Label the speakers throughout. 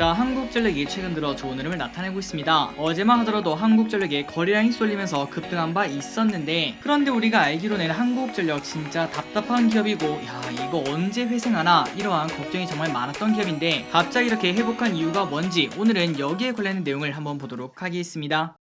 Speaker 1: 자, 한국전력이 최근 들어 좋은 흐름을 나타내고 있습니다. 어제만 하더라도 한국전력의 거래량이 쏠리면서 급등한 바 있었는데, 그런데 우리가 알기로는 한국전력 진짜 답답한 기업이고, 야 이거 언제 회생하나 이러한 걱정이 정말 많았던 기업인데 갑자기 이렇게 회복한 이유가 뭔지 오늘은 여기에 관련된 내용을 한번 보도록 하겠습니다.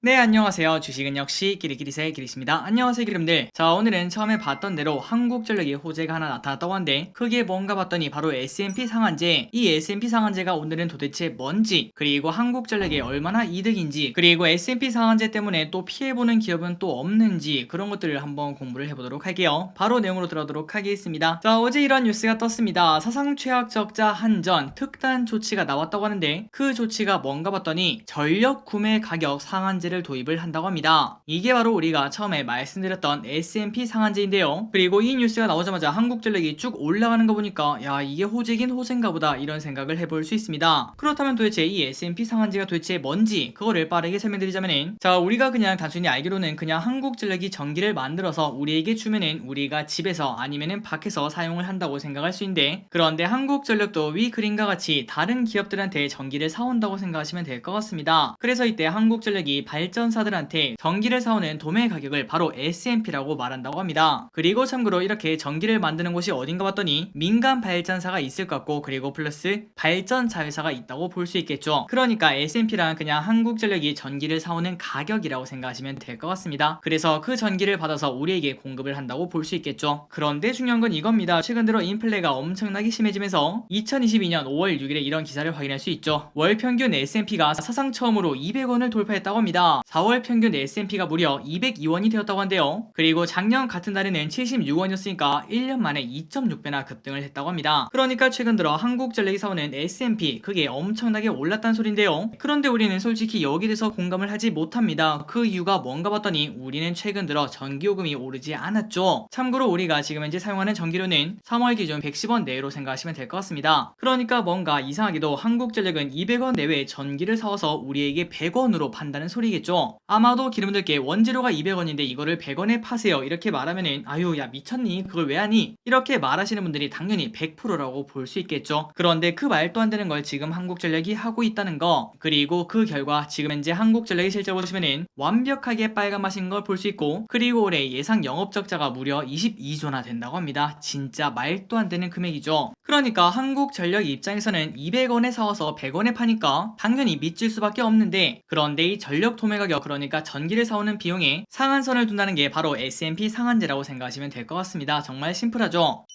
Speaker 1: 네, 안녕하세요. 주식은 역시 끼리끼리새 끼리입니다. 안녕하세요, 기름들. 자, 오늘은 처음에 봤던 대로 한국전력의 호재가 하나 나타났다고 하는데 그게 뭔가 봤더니 바로 S&P 상한제. 이 S&P 상한제가 오늘은 도대체 뭔지, 그리고 한국전력에 얼마나 이득인지, 그리고 S&P 상한제 때문에 또 피해보는 기업은 또 없는지, 그런 것들을 한번 공부를 해보도록 할게요. 바로 내용으로 들어가도록 하겠습니다. 자, 어제 이런 뉴스가 떴습니다. 사상 최악 적자 한전 특단 조치가 나왔다고 하는데 그 조치가 뭔가 봤더니 전력 구매 가격 상한제를 도입을 한다고 합니다. 이게 바로 우리가 처음에 말씀드렸던 S&P 상한제인데요. 그리고 이 뉴스가 나오자마자 한국전력이 쭉 올라가는 거 보니까 야 이게 호재긴 호재인가 보다 이런 생각을 해볼 수 있습니다. 그렇다면 도대체 이 S&P 상한제가 도대체 뭔지 그거를 빠르게 설명드리자면은, 자 우리가 그냥 단순히 알기로는 그냥 한국전력이 전기를 만들어서 우리에게 주면은 우리가 집에서 아니면은 밖에서 사용을 한다고 생각할 수 있는데, 그런데 한국전력도 위 그림과 같이 다른 기업들한테 전기를 사온다고 생각하시면 될 것 같습니다. 그래서 이때 한국전력이 발전사들한테 전기를 사오는 도매 가격을 바로 S&P라고 말한다고 합니다. 그리고 참고로 이렇게 전기를 만드는 곳이 어딘가 봤더니 민간 발전사가 있을 것 같고, 그리고 플러스 발전자회사가 있다고 볼 수 있겠죠. 그러니까 S&P란 그냥 한국전력이 전기를 사오는 가격이라고 생각하시면 될 것 같습니다. 그래서 그 전기를 받아서 우리에게 공급을 한다고 볼 수 있겠죠. 그런데 중요한 건 이겁니다. 최근 들어 인플레가 엄청나게 심해지면서 2022년 5월 6일에 이런 기사를 확인할 수 있죠. 월 평균 S&P가 사상 처음으로 200원을 돌파했다고 합니다. 4월 평균 S&P가 무려 202원이 되었다고 한대요. 그리고 작년 같은 달에는 76원이었으니까 1년 만에 2.6배나 급등을 했다고 합니다. 그러니까 최근 들어 한국전력이 사오는 S&P 그게 엄청나게 올랐다는 소린데요. 그런데 우리는 솔직히 여기에 대해서 공감을 하지 못합니다. 그 이유가 뭔가 봤더니 우리는 최근 들어 전기요금이 오르지 않았죠. 참고로 우리가 지금 현재 사용하는 전기료는 3월 기준 110원 내로 생각하시면 될 것 같습니다. 그러니까 뭔가 이상하게도 한국전력은 200원 내외 전기를 사와서 우리에게 100원으로 판다는 소리겠죠. 아마도 기름들께 원재료가 200원인데 이거를 100원에 파세요 이렇게 말하면은 아유 야 미쳤니 그걸 왜 하니 이렇게 말하시는 분들이 당연히 100%라고 볼 수 있겠죠. 그런데 그 말도 안 되는 걸 지금 한국전력이 하고 있다는 거, 그리고 그 결과 지금 현재 한국전력의 실적을 보시면은 완벽하게 빨간맛인 걸 볼 수 있고, 그리고 올해 예상 영업적자가 무려 22조나 된다고 합니다. 진짜 말도 안 되는 금액이죠. 그러니까 한국전력 입장에서는 200원에 사와서 100원에 파니까 당연히 미칠 수밖에 없는데, 그런데 이 전력 도매 가격, 그러니까 전기를 사오는 비용에 상한선을 둔다는 게 바로 S&P 상한제라고 생각하시면 될 것 같습니다. 정말 심플하죠.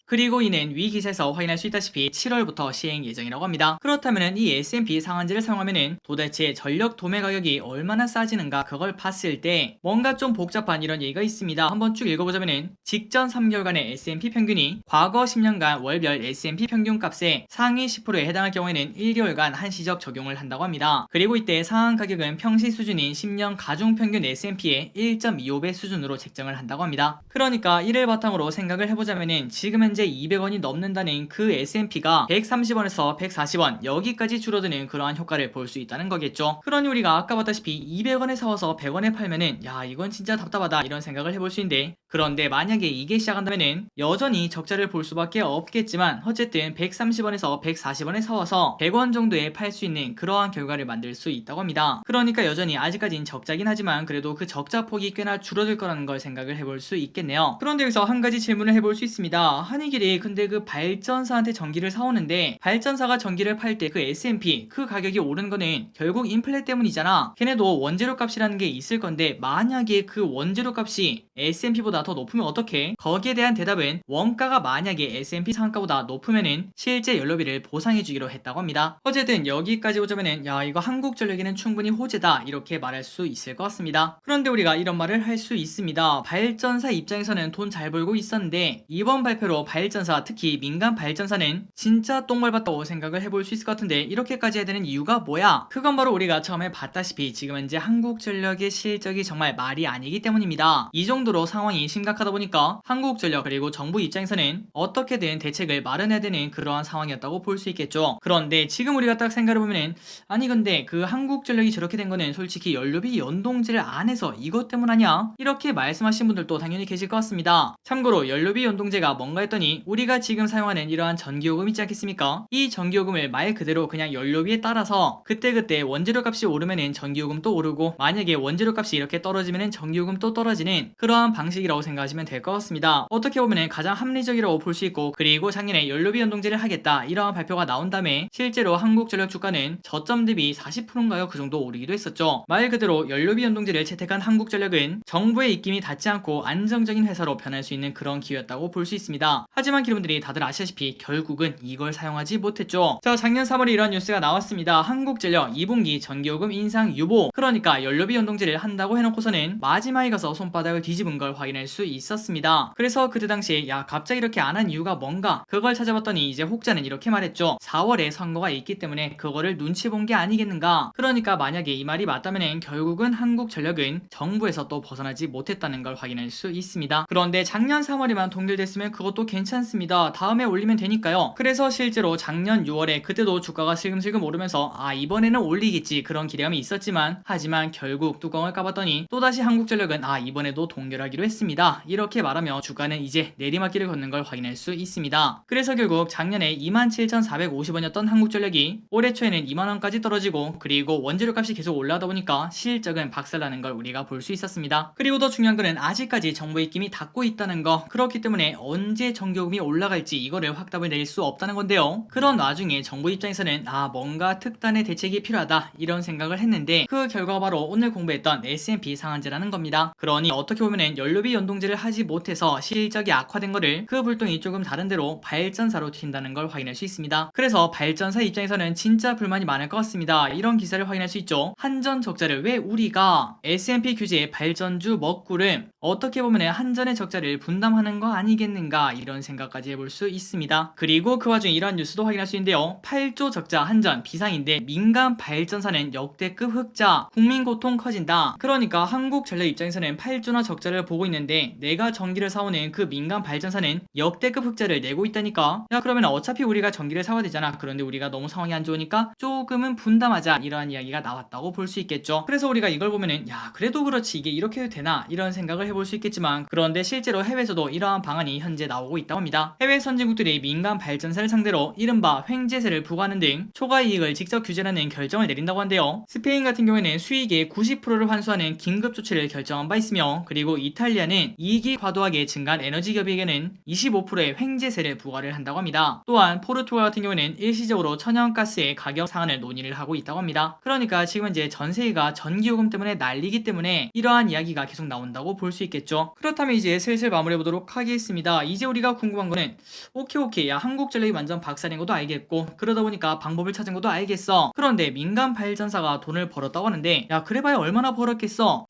Speaker 1: 그리고 이는 위 기사에서 확인할 수 있다시피 7월부터 시행 예정이라고 합니다. 그렇다면 이 S&P 상한제를 사용하면 도대체 전력 도매 가격이 얼마나 싸지는가 그걸 봤을 때 뭔가 좀 복잡한 이런 얘기가 있습니다. 한번 쭉 읽어보자면 직전 3개월간의 S&P 평균이 과거 10년간 월별 S&P 평균값의 상위 10%에 해당할 경우에는 1개월간 한시적 적용을 한다고 합니다. 그리고 이때 상한 가격은 평시 수준인 10년 가중평균 S&P의 1.25배 수준으로 책정을 한다고 합니다. 그러니까 이를 바탕으로 생각을 해보자면 지금 현재 200원이 넘는다는 그 S&P가 130원에서 140원 여기까지 줄어드는 그러한 효과를 볼 수 있다는 거겠죠. 그러니 우리가 아까 봤다시피 200원에 사와서 100원에 팔면은 야 이건 진짜 답답하다 이런 생각을 해볼 수 있는데, 그런데 만약에 이게 시작한다면은 여전히 적자를 볼 수밖에 없겠지만 어쨌든 130원에서 140원에 사와서 100원 정도에 팔 수 있는 그러한 결과를 만들 수 있다고 합니다. 그러니까 여전히 아직까진 적자긴 하지만 그래도 그 적자 폭이 꽤나 줄어들 거라는 걸 생각을 해볼 수 있겠네요. 그런데 여기서 한 가지 질문을 해볼 수 있습니다. 한이길이 근데 그 발전사한테 전기를 사오는데 발전사가 전기를 팔 때 그 S&P 그 가격이 오른 거는 결국 인플레 때문이잖아. 걔네도 원재료 값이라는 게 있을 건데 만약에 그 원재료 값이 S&P보다 더 높으면 어떡해? 거기에 대한 대답은 원가가 만약에 S&P 상한가보다 높으면은 실제 연료비를 보상해주기로 했다고 합니다. 어쨌든 여기까지 오자면은 야 이거 한국전력에는 충분히 호재다 이렇게 말할 수 있을 것 같습니다. 그런데 우리가 이런 말을 할 수 있습니다. 발전사 입장에서는 돈 잘 벌고 있었는데 이번 발표로 발전사 특히 민간 발전사는 진짜 똥 밟았다고 생각을 해볼 수 있을 것 같은데 이렇게까지 해야 되는 이유가 뭐야? 그건 바로 우리가 처음에 봤다시피 지금 현재 한국전력의 실적이 정말 말이 아니기 때문입니다. 이 정도로 상황이 심각하다 보니까 한국전력 그리고 정부 입장에서는 어떻게든 대책을 마련해야 되는 그러한 상황이었다고 볼 수 있겠죠. 그런데 지금 우리가 딱 생각해보면은 아니 근데 그 한국전력이 저렇게 된 거는 솔직히 연료비 연동제를 안 해서 이것 때문 아니야? 이렇게 말씀하신 분들도 당연히 계실 것 같습니다. 참고로 연료비 연동제가 뭔가 했더니 우리가 지금 사용하는 이러한 전기요금 있지 않겠습니까? 이 전기요금을 말 그대로 그냥 연료비에 따라서 그때그때 원재료 값이 오르면은 전기요금도 오르고 만약에 원재료 값이 이렇게 떨어지면은 전기요금도 떨어지는 그러한 방식이라고 생각하시면 될 것 같습니다. 어떻게 보면은 가장 합리적이라고 볼 수 있고, 그리고 작년에 연료비 연동제를 하겠다 이러한 발표가 나온 다음에 실제로 한국전력 주가는 저점 대비 40%인가요? 그 정도 오르기도 했었죠. 말 그대로 연료비 연동제를 채택한 한국전력은 정부의 입김이 닿지 않고 안정적인 회사로 변할 수 있는 그런 기회였다고 볼 수 있습니다. 하지만 기름들이 다들 아시다시피 결국은 이걸 사용하지 못했죠. 자, 작년 3월에 이런 뉴스가 나왔습니다. 한국전력 2분기 전기요금 인상 유보, 그러니까 연료비 연동제를 한다고 해놓고서는 마지막에 가서 손바닥을 뒤집은 걸 확인할 수 있었습니다. 그래서 그때 당시에 야 갑자기 이렇게 안 한 이유가 뭔가, 그걸 찾아봤더니 이제 혹자는 이렇게 말했죠. 4월에 선거가 있기 때문에 그거를 눈치 본 게 아니겠는가. 그러니까 만약에 이 말이 맞다면 결국은 한국전력은 정부에서 또 벗어나지 못했다는 걸 확인할 수 있습니다. 그런데 작년 3월에만 동결됐으면 그것도 괜찮습니다. 다음에 올리면 되니까요. 그래서 실제로 작년 6월에 그때도 주가가 슬금슬금 오르면서 아 이번에는 올리겠지 그런 기대감이 있었지만, 하지만 결국 뚜껑을 까봤더니 또다시 한국전력은 아 이번에도 동결하기로 했습니다. 이렇게 말하며 주가는 이제 내리막길을 걷는 걸 확인할 수 있습니다. 그래서 결국 작년에 27,450원이었던 한국전력이 올해 초에는 2만원까지 떨어지고, 그리고 원재료 값이 계속 올라가다 보니까 실적은 박살나는 걸 우리가 볼 수 있었습니다. 그리고 더 중요한 거는 아직까지 정부 입김이 닿고 있다는 거. 그렇기 때문에 언제 전기요금이 올라갈지 이거를 확답을 내릴 수 없다는 건데요. 그런 와중에 정부 입장에서는 아 뭔가 특단의 대책이 필요하다 이런 생각을 했는데, 그 결과가 바로 오늘 공부했던 S&P 상한제라는 겁니다. 그러니 어떻게 보면은 연료비 연동제를 하지 못해서 실적이 악화된 거를 그 불똥이 조금 다른 데로 발전사로 튄다는 걸 확인할 수 있습니다. 그래서 발전사 입장에서는 진짜 불만이 많을 것 같습니다. 이런 기사를 확인할 수 있죠. 한전 적자를 왜 우리가, S&P 규제의 발전주 먹구름, 어떻게 보면 한전의 적자를 분담하는 거 아니겠는가 이런 생각까지 해볼 수 있습니다. 그리고 그 와중에 이러한 뉴스도 확인할 수 있는데요. 8조 적자 한전 비상인데 민간 발전사는 역대급 흑자, 국민 고통 커진다. 그러니까 한국전력 입장에서는 8조나 적자를 보고 있는데 내가 전기를 사오는 그 민간 발전사는 역대급 흑자를 내고 있다니까. 야 그러면 어차피 우리가 전기를 사와야 되잖아. 그런데 우리가 너무 상황이 안 좋으니까 조금은 분담하자 이러한 이야기가 나왔다고 볼 수 있겠죠. 그래서 우리가 이걸 보면은 야 그래도 그렇지 이게 이렇게 해도 되나 이런 생각을 해볼 수 있겠지만, 그런데 실제로 해외에서도 이러한 방안이 현재 나오고 있다고 합니다. 해외 선진국들이 민간 발전사를 상대로 이른바 횡재세를 부과하는 등 초과 이익을 직접 규제하는 결정을 내린다고 한대요. 스페인 같은 경우에는 수익의 90%를 환수하는 긴급 조치를 결정한 바 있으며, 그리고 이탈리아는 이익이 과도하게 증가한 에너지 기업에게는 25%의 횡재세를 부과를 한다고 합니다. 또한 포르투갈 같은 경우에는 일시적으로 천연가스의 가격 상한을 논의를 하고 있다고 합니다. 그러니까 지금 이제 전 세계가 전기요금 때문에 난리기 때문에 이러한 이야기가 계속 나온다고 볼 수 있겠죠. 그렇다면 이제 슬슬 마무리해 보도록 하겠습니다. 이제 우리가 궁금한 거는 오케이 야 한국전력이 완전 박살인 것도 알겠고, 그러다 보니까 방법을 찾은 것도 알겠어. 그런데 민간 발전사가 돈을 벌었다고 하는데 야 그래봐야 얼마나 벌었겠어.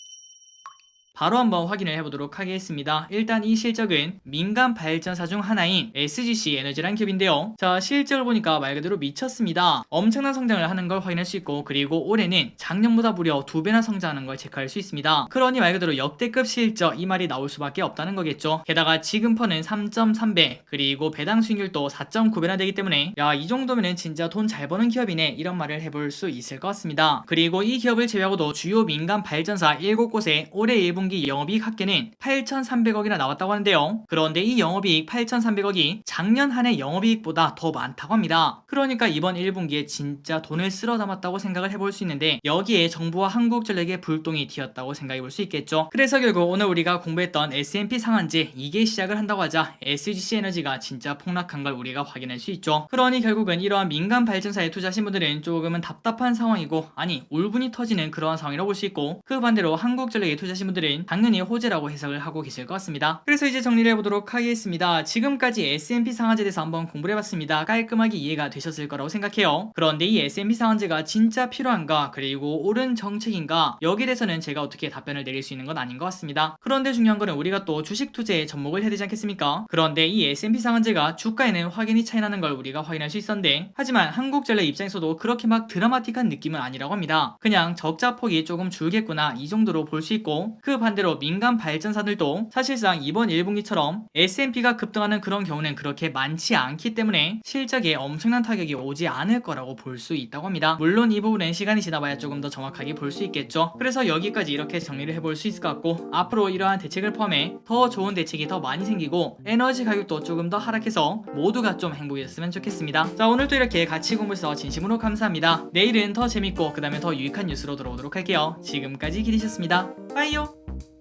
Speaker 1: 바로 한번 확인을 해보도록 하겠습니다. 일단 이 실적은 민간 발전사 중 하나인 SGC 에너지라는 기업인데요. 자 실적을 보니까 말 그대로 미쳤습니다. 엄청난 성장을 하는 걸 확인할 수 있고, 그리고 올해는 작년보다 무려 2배나 성장하는 걸 체크할 수 있습니다. 그러니 말 그대로 역대급 실적 이 말이 나올 수밖에 없다는 거겠죠. 게다가 지금 퍼는 3.3배, 그리고 배당 수익률도 4.9배나 되기 때문에 야 이 정도면은 진짜 돈 잘 버는 기업이네 이런 말을 해볼 수 있을 것 같습니다. 그리고 이 기업을 제외하고도 주요 민간 발전사 7곳에 올해 1분기 영업이익 합계는 8,300억이나 나왔다고 하는데요. 그런데 이 영업이익 8,300억이 작년 한 해 영업이익보다 더 많다고 합니다. 그러니까 이번 1분기에 진짜 돈을 쓸어 담았다고 생각을 해볼 수 있는데, 여기에 정부와 한국전력의 불똥이 튀었다고 생각해 볼 수 있겠죠. 그래서 결국 오늘 우리가 공부했던 S&P 상한제 이게 시작을 한다고 하자 SGC 에너지가 진짜 폭락한 걸 우리가 확인할 수 있죠. 그러니 결국은 이러한 민간 발전사에 투자하신 분들은 조금은 답답한 상황이고, 아니 울분이 터지는 그러한 상황이라고 볼 수 있고, 그 반대로 한국전력에 투자하신 분들은 당연히 호재라고 해석을 하고 계실 것 같습니다. 그래서 이제 정리를 해보도록 하겠습니다. 지금까지 S&P 상한제에 대해서 한번 공부를 해봤습니다. 깔끔하게 이해가 되셨을 거라고 생각해요. 그런데 이 S&P 상한제가 진짜 필요한가, 그리고 옳은 정책인가, 여기에 대해서는 제가 어떻게 답변을 내릴 수 있는 건 아닌 것 같습니다. 그런데 중요한 거는 우리가 또 주식 투자에 접목을 해야 되지 않겠습니까? 그런데 이 S&P 상한제가 주가에는 확연히 차이 나는 걸 우리가 확인할 수 있었는데, 하지만 한국전력 입장에서도 그렇게 막 드라마틱한 느낌은 아니라고 합니다. 그냥 적자 폭이 조금 줄겠구나 이 정도로 볼 수 있고, 그 반대로 민간 발전사들도 사실상 이번 1분기처럼 S&P가 급등하는 그런 경우는 그렇게 많지 않기 때문에 실적에 엄청난 타격이 오지 않을 거라고 볼 수 있다고 합니다. 물론 이 부분은 시간이 지나봐야 조금 더 정확하게 볼 수 있겠죠. 그래서 여기까지 이렇게 정리를 해볼 수 있을 것 같고, 앞으로 이러한 대책을 포함해 더 좋은 대책이 더 많이 생기고 에너지 가격도 조금 더 하락해서 모두가 좀 행복해졌으면 좋겠습니다. 자, 오늘도 이렇게 같이 공부해서 진심으로 감사합니다. 내일은 더 재밌고 그 다음에 더 유익한 뉴스로 돌아오도록 할게요. 지금까지 기리셨습니다. 빠이요.